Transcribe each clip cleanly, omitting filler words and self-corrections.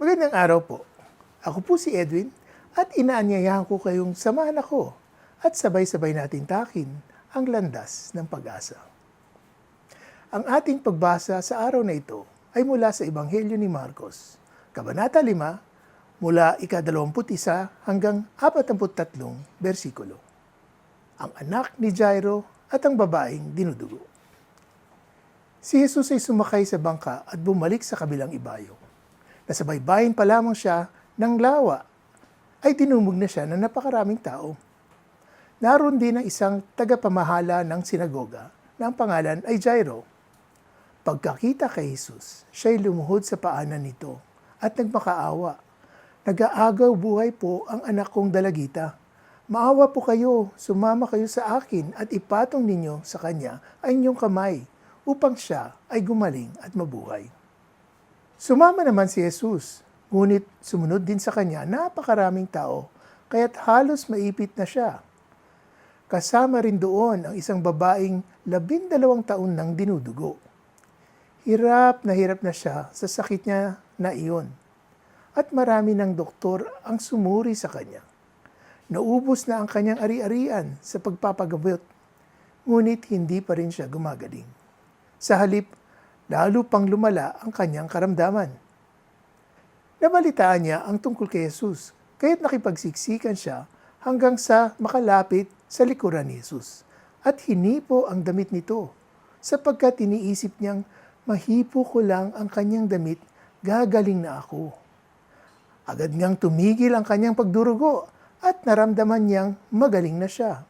Magandang araw po. Ako po si Edwin at inaanyayahan ko kayong samahan ako at sabay-sabay natin takin ang landas ng pag-asa. Ang ating pagbasa sa araw na ito ay mula sa Ebanghelyo ni Marcos, Kabanata 5, mula ika-21 hanggang 43 bersikulo. Ang anak ni Jairo at ang babaeng dinudugo. Si Jesus ay sumakay sa bangka at bumalik sa kabilang ibayo. Nasa baybayin pa lamang siya ng lawa, ay dinumog na siya ng napakaraming tao. Naroon din ang isang tagapamahala ng sinagoga na ang pangalan ay Jairo. Pagkakita kay Jesus, siya'y lumuhod sa paanan nito at nagmakaawa. Nag-aagaw buhay po ang anak kong dalagita. Maawa po kayo, sumama kayo sa akin at ipatong ninyo sa kanya ang inyong kamay upang siya ay gumaling at mabuhay. Sumama naman si Jesus, ngunit sumunod din sa kanya napakaraming tao, kaya't halos maipit na siya. Kasama rin doon ang isang babaeng 12 taon nang dinudugo. Hirap na siya sa sakit niya na iyon, at marami ng doktor ang sumuri sa kanya. Naubos na ang kanyang ari-arian sa pagpapagamot, ngunit hindi pa rin siya gumagaling. Sa halip, lalo pang lumala ang kanyang karamdaman. Nabalitaan niya ang tungkol kay Jesus, kaya't nakipagsiksikan siya hanggang sa makalapit sa likuran ni Jesus at hinipo ang damit nito, sapagkat iniisip niyang mahipo ko lang ang kanyang damit, gagaling na ako. Agad niyang tumigil ang kanyang pagdurugo at naramdaman niyang magaling na siya.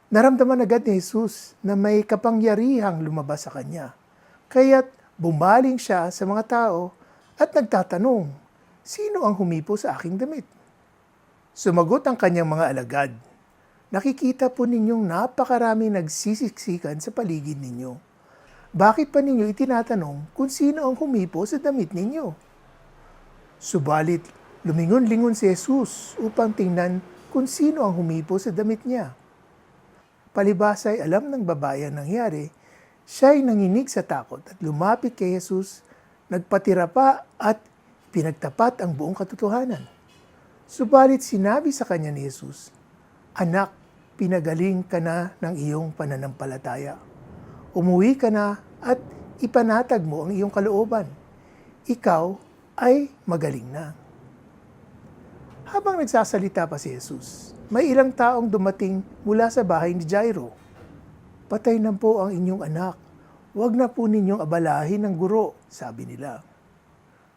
Naramdaman agad ni Jesus na may kapangyarihang lumabas sa kanya. Kaya't bumaling siya sa mga tao at nagtatanong, sino ang humipo sa aking damit? Sumagot ang kanyang mga alagad, nakikita po ninyong napakarami nagsisiksikan sa paligid ninyo. Bakit pa ninyo itinatanong kung sino ang humipo sa damit ninyo? Subalit, lumingon-lingon si Jesus upang tingnan kung sino ang humipo sa damit niya. Palibhas ay alam ng babae ang nangyari, siya'y nanginig sa takot at lumapit kay Jesus, nagpatira pa at pinagtapat ang buong katotohanan. Subalit sinabi sa kanya ni Jesus, "Anak, pinagaling ka na ng iyong pananampalataya. Umuwi ka na at ipanatag mo ang iyong kalooban. Ikaw ay magaling na." Habang nagsasalita pa si Jesus, may ilang taong dumating mula sa bahay ni Jairo. "Patay na po ang inyong anak. Huwag na po ninyong abalahin ng guro," sabi nila.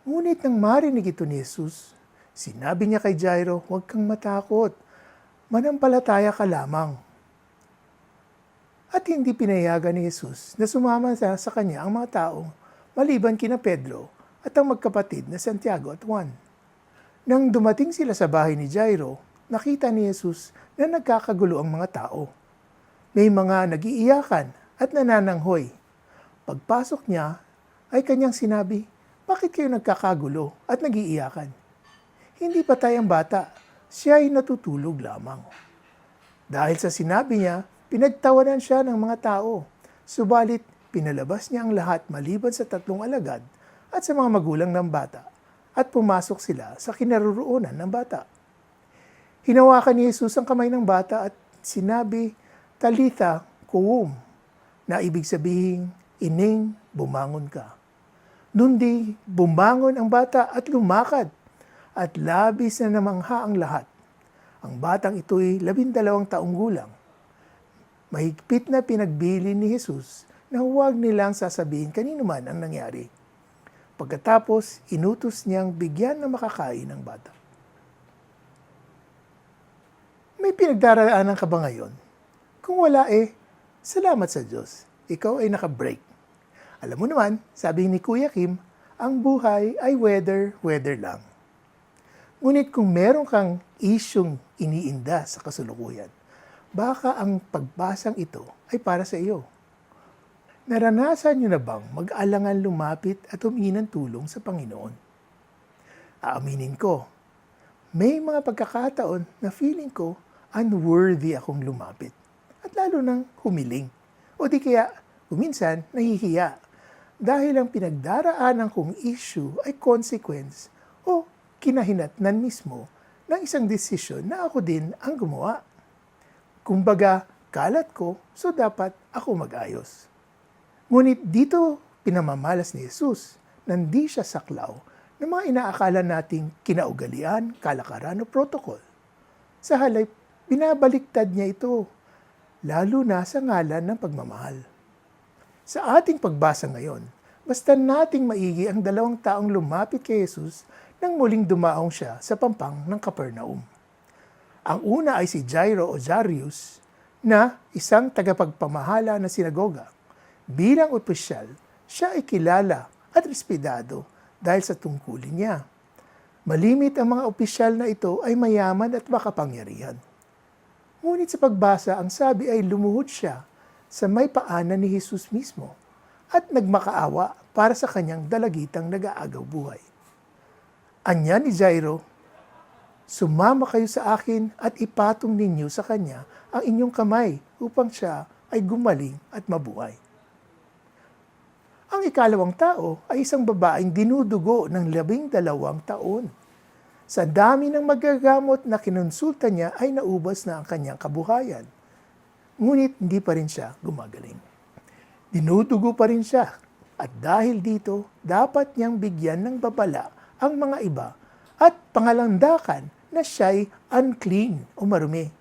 Ngunit nang marinig ito ni Jesus, sinabi niya kay Jairo, "Huwag kang matakot. Manampalataya ka lamang." At hindi pinayagan ni Jesus na sumama sa kanya ang mga tao, maliban kina Pedro at ang magkapatid na Santiago at Juan. Nang dumating sila sa bahay ni Jairo, nakita ni Jesus na nagkakagulo ang mga tao. May mga nagiiyakan at nanananghoy. Pagpasok niya, ay kanyang sinabi, "Bakit kayo nagkakagulo at nagiiyakan? Hindi patay ang bata, siya ay natutulog lamang." Dahil sa sinabi niya, pinagtawanan siya ng mga tao. Subalit, pinalabas niya ang lahat maliban sa 3 alagad at sa mga magulang ng bata, at pumasok sila sa kinaroroonan ng bata. Hinawakan ni Jesus ang kamay ng bata at sinabi, "Talitha koum," na ibig sabihin, "Ining, bumangon ka." Nundi, bumangon ang bata at lumakad, at labis na namangha ang lahat. Ang batang ito'y 12 taong gulang. Mahigpit na pinagbili ni Jesus na huwag nilang sasabihin kanino man ang nangyari. Pagkatapos, inutos niyang bigyan ng makakain ng bata. May pinagdaraanan ka ba ngayon? Kung wala salamat sa Diyos. Ikaw ay naka-break. Alam mo naman, sabi ni Kuya Kim, ang buhay ay weather lang. Ngunit kung meron kang isyong iniinda sa kasulukuyan, baka ang pagbasang ito ay para sa iyo. Naranasan niyo na bang mag-alangan lumapit at humingi ng tulong sa Panginoon? Aaminin ko, may mga pagkakataon na feeling ko unworthy akong lumapit at lalo nang humiling. O di kaya, kuminsan, nahihiya. dahil ang pinagdaraanan kong issue ay consequence o kinahinatnan mismo ng isang desisyon na ako din ang gumawa. Kumbaga, kalat ko, so dapat ako mag-ayos. Ngunit dito pinamamalas ni Jesus na hindi siya saklaw ng mga inaakala nating kinaugalian, kalakaran o protocol. Sa halip, binabaliktad niya ito, lalo na sa ngalan ng pagmamahal. Sa ating pagbasa ngayon, basta nating maigi ang 2 taong lumapit kay Jesus nang muling dumaong siya sa pampang ng Capernaum. Ang una ay si Jairo o Jairus na isang tagapagpamahala ng sinagoga. Bilang opisyal, siya ay kilala at respetado dahil sa tungkulin niya. Malimit ang mga opisyal na ito ay mayaman at makapangyarihan. Ngunit sa pagbasa, ang sabi ay lumuhod siya sa may paanan ni Jesus mismo at nagmakaawa para sa kanyang dalagitang nag-aagaw buhay. Anya ni Jairo, "Sumama kayo sa akin at ipatong ninyo sa kanya ang inyong kamay upang siya ay gumaling at mabuhay." Ang ikalawang tao ay isang babaeng dinudugo ng 12 taon. Sa dami ng magagamot na kinonsulta niya ay naubos na ang kanyang kabuhayan. Ngunit hindi pa rin siya gumagaling. Dinudugo pa rin siya at dahil dito dapat niyang bigyan ng babala ang mga iba at pangalandakan na siya'y unclean o marumi.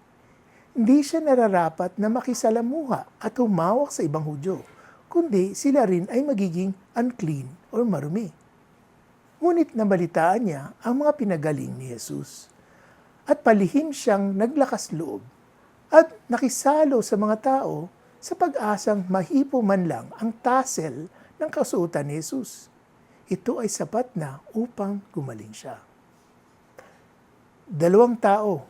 Hindi siya nararapat na makisalamuha at humawak sa ibang Hudyo, kundi sila rin ay magiging unclean o marumi. Ngunit nabalitaan niya ang mga pinagaling ni Jesus at palihim siyang naglakas loob at nakisalo sa mga tao sa pag-asang mahipo man lang ang tassel ng kasuotan ni Jesus. Ito ay sapat na upang gumaling siya. 2 tao,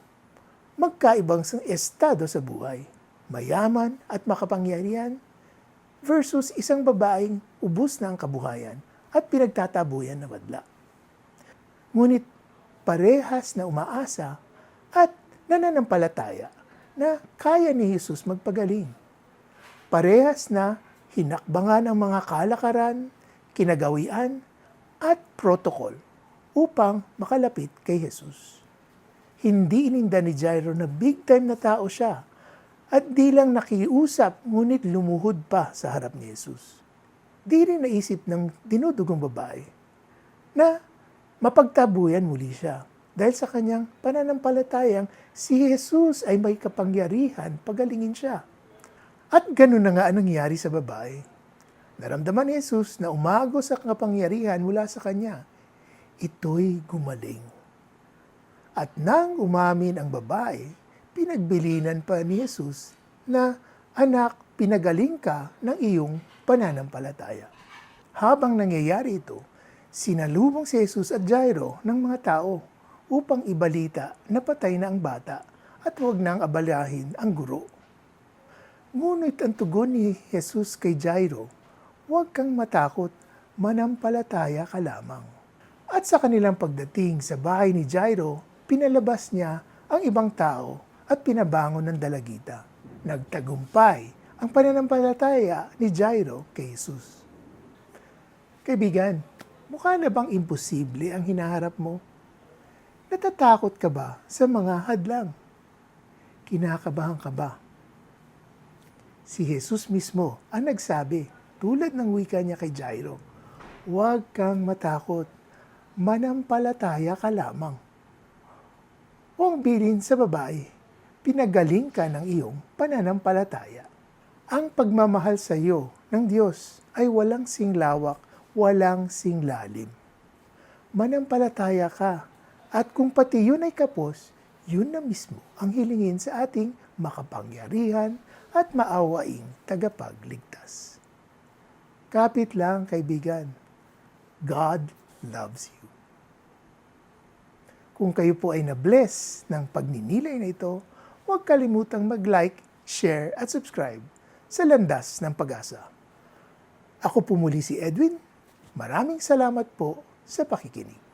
magkaibang estado sa buhay, mayaman at makapangyarihan versus isang babaeng ubos na ang kabuhayan at pinagtatabuyan na madla. Ngunit parehas na umaasa at nananampalataya na kaya ni Jesus magpagaling. Parehas na hinakbangan ang mga kalakaran, kinagawian, at protocol upang makalapit kay Jesus. Hindi ininda ni Jairo na big time na tao siya at di lang nakiusap ngunit lumuhod pa sa harap ni Jesus. Di rin naisip ng dinudugong babae na mapagtabuyan muli siya dahil sa kanyang pananampalatayang si Jesus ay may kapangyarihan pagalingin siya. At ganun na nga ang nangyari sa babae. Naramdaman ni Jesus na umagos ang kapangyarihan mula sa kanya. Ito'y gumaling. At nang umamin ang babae, pinagbilinan pa ni Jesus na, "Anak, pinagaling ka ng iyong pananampalataya." Habang nangyayari ito, sinalubong si Jesus at Jairo ng mga tao upang ibalita na patay na ang bata at huwag nang abalahin ang guro. Ngunit ang tugon ni Jesus kay Jairo, "Huwag kang matakot, manampalataya ka lamang." At sa kanilang pagdating sa bahay ni Jairo, pinalabas niya ang ibang tao at pinabangon ng dalagita. Nagtagumpay ang pananampalataya ni Jairo kay Jesus. Kaibigan, mukha na bang imposible ang hinaharap mo? Natatakot ka ba sa mga hadlang? Kinakabahan ka ba? Si Jesus mismo ang nagsabi, tulad ng wika niya kay Jairo, "Huwag kang matakot, manampalataya ka lamang." O ang bilin sa babae, pinagaling ka ng iyong pananampalataya. Ang pagmamahal sa iyo ng Diyos ay walang singlawak, walang singlalim. Manampalataya ka, at kung pati yun ay kapos, yun na mismo ang hilingin sa ating makapangyarihan at maawaing tagapagligtas. Kapit lang, kaibigan. God loves you. Kung kayo po ay na-bless ng pagninilay na ito, huwag kalimutang mag-like, share at subscribe sa Landas ng Pag-asa. Ako po muli si Edwin. Maraming salamat po sa pakikinig.